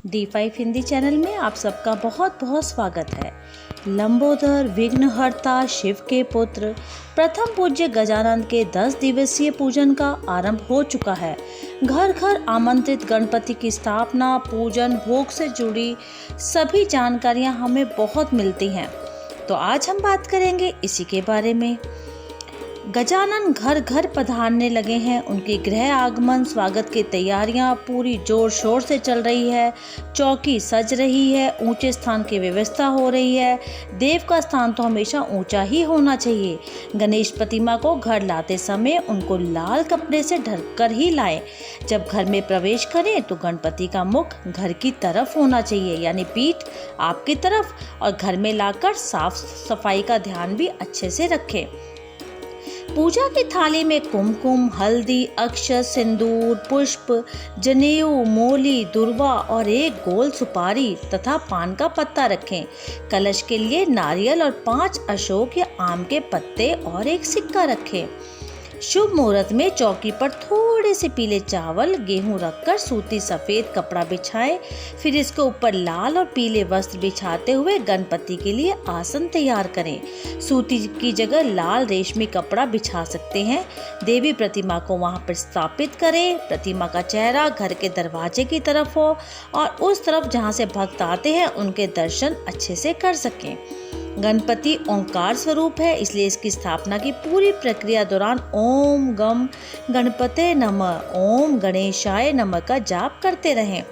D5 Hindi channel में आप सबका बहुत बहुत स्वागत है। लंबोदर विघ्नहर्ता शिव के पुत्र प्रथम पूज्य गजानन के 10 दिवसीय पूजन का आरंभ हो चुका है। घर घर आमंत्रित गणपति की स्थापना, पूजन, भोग से जुड़ी सभी जानकारियां हमें बहुत मिलती हैं। तो आज हम बात करेंगे इसी के बारे में। गजानन घर घर पधारने लगे हैं। उनके गृह आगमन स्वागत की तैयारियां पूरी जोर शोर से चल रही है। चौकी सज रही है, ऊंचे स्थान की व्यवस्था हो रही है। देव का स्थान तो हमेशा ऊंचा ही होना चाहिए। गणेश प्रतिमा को घर लाते समय उनको लाल कपड़े से ढककर ही लाएं। जब घर में प्रवेश करें तो गणपति का मुख घर की तरफ होना चाहिए, यानी पीठ आपकी तरफ, और घर में लाकर साफ सफाई का ध्यान भी अच्छे से रखें। पूजा की थाली में कुमकुम, हल्दी, अक्षत, सिंदूर, पुष्प, जनेऊ, मोली, दुर्वा और एक गोल सुपारी तथा पान का पत्ता रखें। कलश के लिए नारियल और 5 अशोक या आम के पत्ते और एक सिक्का रखें। शुभ मुहूर्त में चौकी पर थोड़े से पीले चावल, गेहूं रखकर सूती सफेद कपड़ा बिछाएं। फिर इसके ऊपर लाल और पीले वस्त्र बिछाते हुए गणपति के लिए आसन तैयार करें। सूती की जगह लाल रेशमी कपड़ा बिछा सकते हैं। देवी प्रतिमा को वहां पर स्थापित करें। प्रतिमा का चेहरा घर के दरवाजे की तरफ हो और उस तरफ जहां से भक्त आते हैं उनके दर्शन अच्छे से कर सकें। गणपति ओंकार स्वरूप है, इसलिए इसकी स्थापना की पूरी प्रक्रिया दौरान ओम गम गणपते नमः, ओम गणेशाय नमः का जाप करते रहें।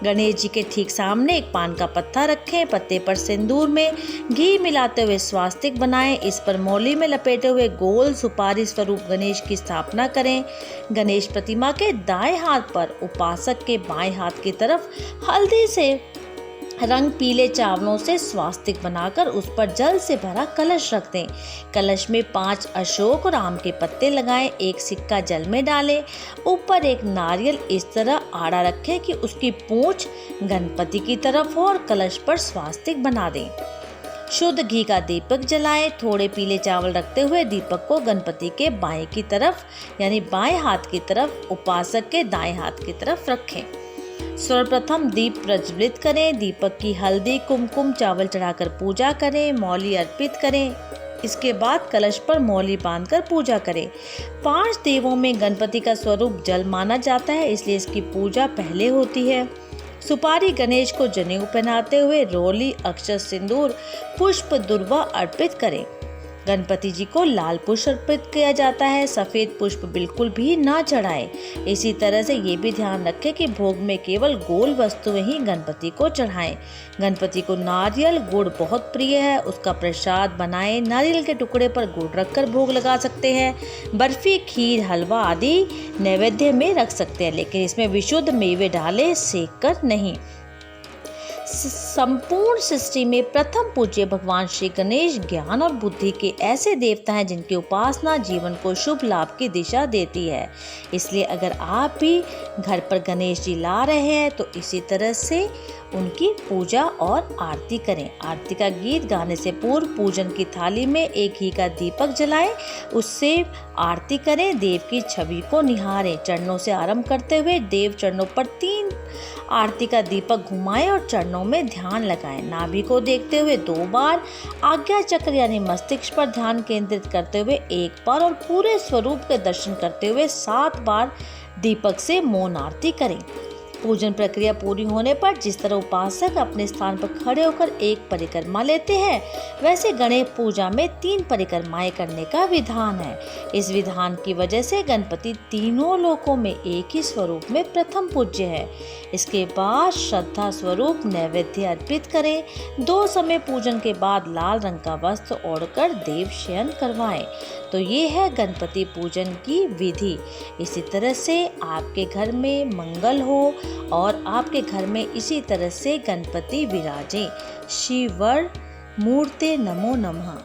गणेश जी के ठीक सामने एक पान का पत्ता रखें। पत्ते पर सिंदूर में घी मिलाते हुए स्वास्तिक बनाएं। इस पर मौली में लपेटे हुए गोल सुपारी स्वरूप गणेश की स्थापना करें। गणेश प्रतिमा के दाएं हाथ पर, उपासक के बाएं हाथ की तरफ हल्दी से रंग पीले चावलों से स्वास्तिक बनाकर उस पर जल से भरा कलश रख दें। कलश में 5 अशोक और आम के पत्ते लगाएं। एक सिक्का जल में डालें। ऊपर एक नारियल इस तरह आड़ा रखें कि उसकी पूंछ गणपति की तरफ हो और कलश पर स्वास्तिक बना दें। शुद्ध घी का दीपक जलाएं। थोड़े पीले चावल रखते हुए दीपक को गणपति के बाएं की तरफ, यानी बाएं हाथ की तरफ, उपासक के दाएं हाथ की तरफ रखें। सर्वप्रथम दीप प्रज्वलित करें। दीपक की हल्दी, कुमकुम, चावल चढ़ाकर पूजा करें। मौली अर्पित करें। इसके बाद कलश पर मौली बांधकर पूजा करें। 5 देवों में गणपति का स्वरूप जल माना जाता है, इसलिए इसकी पूजा पहले होती है। सुपारी गणेश को जनेऊ पहनाते हुए रोली, अक्षत, सिंदूर, पुष्प, दुर्वा अर्पित करें। गणपति जी को लाल पुष्प अर्पित किया जाता है। सफेद पुष्प बिल्कुल भी ना चढ़ाएं। इसी तरह से ये भी ध्यान रखें कि भोग में केवल गोल वस्तुएं ही गणपति को चढ़ाएं। गणपति को नारियल गुड़ बहुत प्रिय है, उसका प्रसाद बनाएं। नारियल के टुकड़े पर गुड़ रखकर भोग लगा सकते हैं। बर्फी, खीर, हलवा आदि नैवेद्य में रख सकते हैं, लेकिन इसमें विशुद्ध मेवे डालें, सेक कर नहीं। संपूर्ण सृष्टि में प्रथम पूज्य भगवान श्री गणेश ज्ञान और बुद्धि के ऐसे देवता हैं जिनकी उपासना जीवन को शुभ लाभ की दिशा देती है। इसलिए अगर आप भी घर पर गणेश जी ला रहे हैं तो इसी तरह से उनकी पूजा और आरती करें। आरती का गीत गाने से पूर्व पूजन की थाली में एक घी का दीपक जलाएं, उससे आरती करें। देव की छवि को निहारें। चरणों से आरंभ करते हुए देव चरणों पर 3 आरती का दीपक घुमाएं और चरणों में ध्यान लगाएं। नाभि को देखते हुए 2 बार, आज्ञा चक्र यानी मस्तिष्क पर ध्यान केंद्रित करते हुए 1 बार और पूरे स्वरूप के दर्शन करते हुए 7 बार दीपक से मौन आरती करें। पूजन प्रक्रिया पूरी होने पर जिस तरह उपासक अपने स्थान पर खड़े होकर एक परिक्रमा लेते हैं, वैसे गणेश पूजा में 3 परिक्रमाएं करने का विधान है। इस विधान की वजह से गणपति तीनों लोकों में एक ही स्वरूप में प्रथम पूज्य है। इसके बाद श्रद्धा स्वरूप नैवेद्य अर्पित करें। 2 समय पूजन के बाद लाल रंग का वस्त्र ओढ़कर देव शयन करवाएं। तो ये है गणपति पूजन की विधि। इसी तरह से आपके घर में मंगल हो और आपके घर में इसी तरह से गणपति विराजें। शिवर मूर्ते नमो नमः।